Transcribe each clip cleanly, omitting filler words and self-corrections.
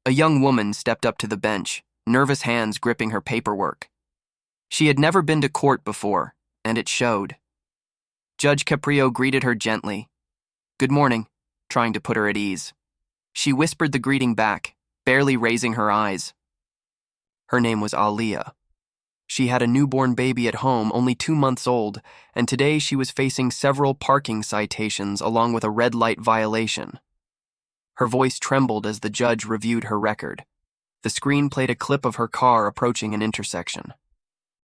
A young woman stepped up to the bench, nervous hands gripping her paperwork. She had never been to court before, and it showed. Judge Caprio greeted her gently. "Good morning," trying to put her at ease. She whispered the greeting back, barely raising her eyes. Her name was Aaliyah. She had a newborn baby at home, only 2 months old, and today she was facing several parking citations along with a red light violation. Her voice trembled as the judge reviewed her record. The screen played a clip of her car approaching an intersection.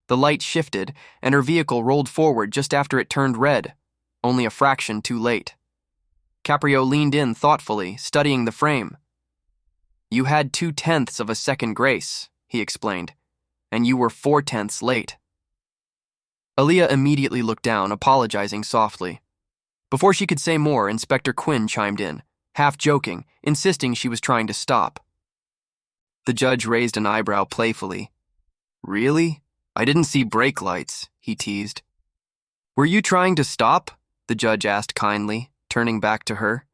The light shifted, and her vehicle rolled forward just after it turned red, only a fraction too late. Caprio leaned in thoughtfully, studying the frame. "You had 2/10 of a second grace," he explained, "and you were 4/10 late." Aaliyah immediately looked down, apologizing softly. Before she could say more, Inspector Quinn chimed in, half joking, insisting she was trying to stop. The judge raised an eyebrow playfully. "Really? I didn't see brake lights," he teased. "Were you trying to stop?" the judge asked kindly, turning back to her.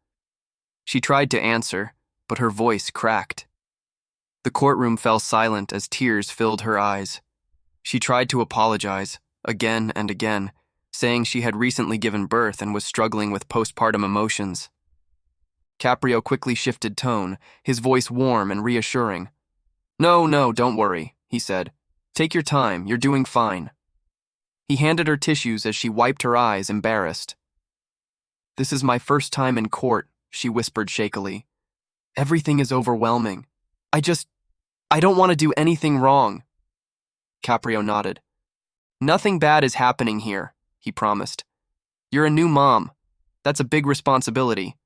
She tried to answer, but her voice cracked. The courtroom fell silent as tears filled her eyes. She tried to apologize, again and again, saying she had recently given birth and was struggling with postpartum emotions. Caprio quickly shifted tone, his voice warm and reassuring. No, don't worry," he said. "Take your time, you're doing fine." He handed her tissues as she wiped her eyes, embarrassed. "This is my first time in court," she whispered shakily. "Everything is overwhelming. I don't want to do anything wrong." Caprio nodded. "Nothing bad is happening here," he promised. "You're a new mom. That's a big responsibility.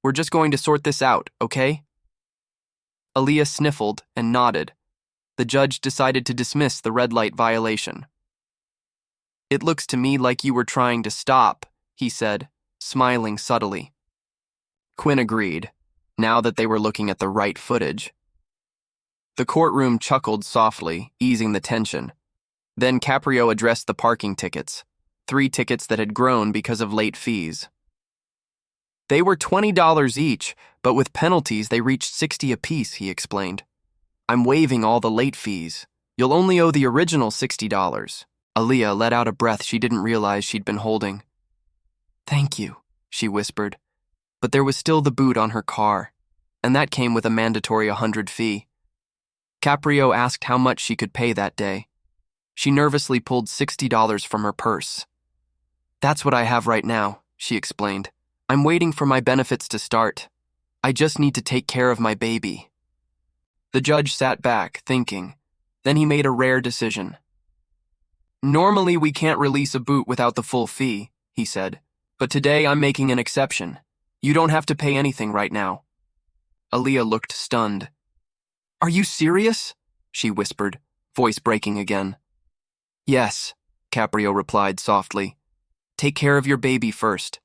We're just going to sort this out, okay?" Aaliyah sniffled and nodded. The judge decided to dismiss the red light violation. "It looks to me like you were trying to stop," he said, smiling subtly. Quinn agreed, now that they were looking at the right footage. The courtroom chuckled softly, easing the tension. Then Caprio addressed the parking tickets, 3 tickets that had grown because of late fees. "They were $20 each, but with penalties they reached $60 apiece," he explained. "I'm waiving all the late fees. You'll only owe the original $60. Aaliyah let out a breath she didn't realize she'd been holding. "Thank you," she whispered. But there was still the boot on her car, and that came with a mandatory $100 fee. Caprio asked how much she could pay that day. She nervously pulled $60 from her purse. "That's what I have right now," she explained. "I'm waiting for my benefits to start. I just need to take care of my baby." The judge sat back, thinking. Then he made a rare decision. "Normally we can't release a boot without the full fee," he said, "but today I'm making an exception. You don't have to pay anything right now." Aaliyah looked stunned. "Are you serious?" she whispered, voice breaking again. "Yes," Caprio replied softly. "Take care of your baby first.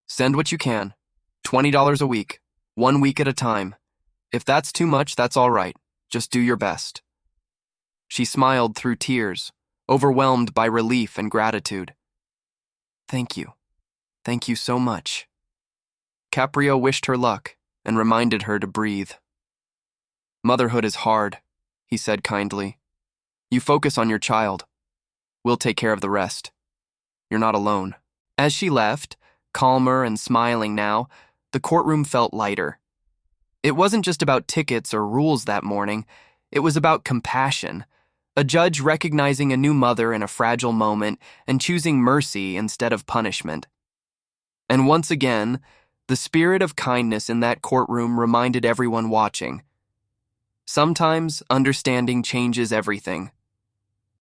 Send what you can. $20 a week, 1 week at a time. If that's too much, that's all right. Just do your best." She smiled through tears, overwhelmed by relief and gratitude. "Thank you. Thank you so much." Caprio wished her luck and reminded her to breathe. "Motherhood is hard," he said kindly. "You focus on your child. We'll take care of the rest. You're not alone." As she left, calmer and smiling now, the courtroom felt lighter. It wasn't just about tickets or rules that morning. It was about compassion, a judge recognizing a new mother in a fragile moment and choosing mercy instead of punishment. And once again, the spirit of kindness in that courtroom reminded everyone watching. Sometimes understanding changes everything.